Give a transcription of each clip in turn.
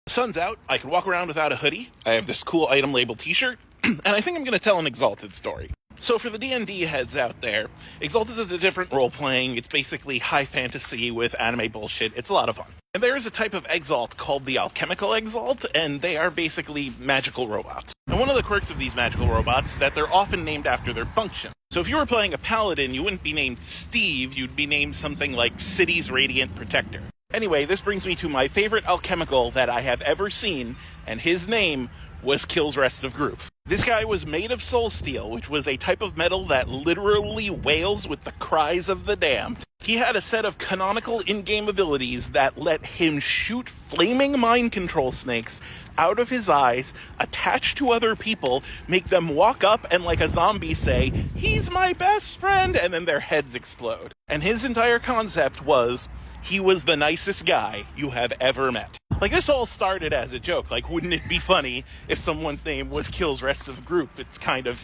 The sun's out, I can walk around without a hoodie, I have this cool item labeled t-shirt, and I think I'm going to tell an Exalted story. So for the D&D heads out there, Exalted is a different role-playing. It's basically high fantasy with anime bullshit. It's a lot of fun. And there is a type of Exalt called the Alchemical Exalt, and they are basically magical robots. And one of the quirks of these magical robots is that they're often named after their function. So if you were playing a paladin, you wouldn't be named Steve, you'd be named something like City's Radiant Protector. Anyway, this brings me to my favorite alchemical that I have ever seen, and his name was Kill's Rest of Group. This guy was made of soul steel, which was a type of metal that literally wails with the cries of the damned. He had a set of canonical in-game abilities that let him shoot flaming mind control snakes out of his eyes, attach to other people, make them walk up and like a zombie say, "He's my best friend," and then their heads explode. And his entire concept was, he was the nicest guy you have ever met. Like, this all started as a joke. Like, wouldn't it be funny if someone's name was Kill's Rest of Group? It's kind of,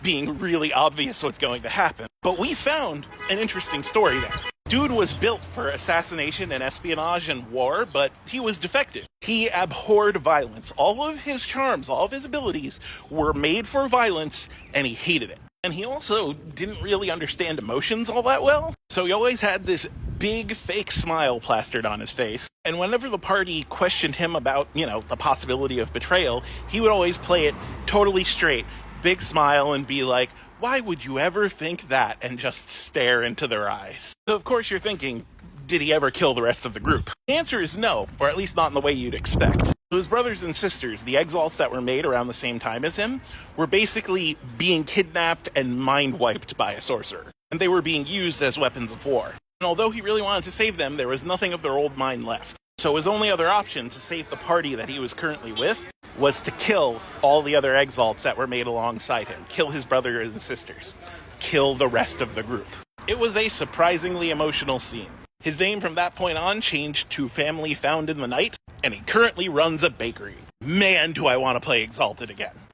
being really obvious what's going to happen. But we found an interesting story there. Dude was built for assassination and espionage and war, but he was defective. He abhorred violence. All of his charms, all of his abilities were made for violence, and he hated it. And he also didn't really understand emotions all that well. So he always had this big fake smile plastered on his face. And whenever the party questioned him about, the possibility of betrayal, he would always play it totally straight, big smile, and be like, "Why would you ever think that?" and just stare into their eyes. So of course you're thinking, did he ever kill the rest of the group? The answer is no, or at least not in the way you'd expect. His brothers and sisters, the Exalts that were made around the same time as him, were basically being kidnapped and mind-wiped by a sorcerer. And they were being used as weapons of war. And although he really wanted to save them, there was nothing of their old mind left. So his only other option to save the party that he was currently with was to kill all the other Exalts that were made alongside him. Kill his brothers and sisters. Kill the rest of the group. It was a surprisingly emotional scene. His name from that point on changed to Family Found in the Night, and he currently runs a bakery. Man, do I want to play Exalted again.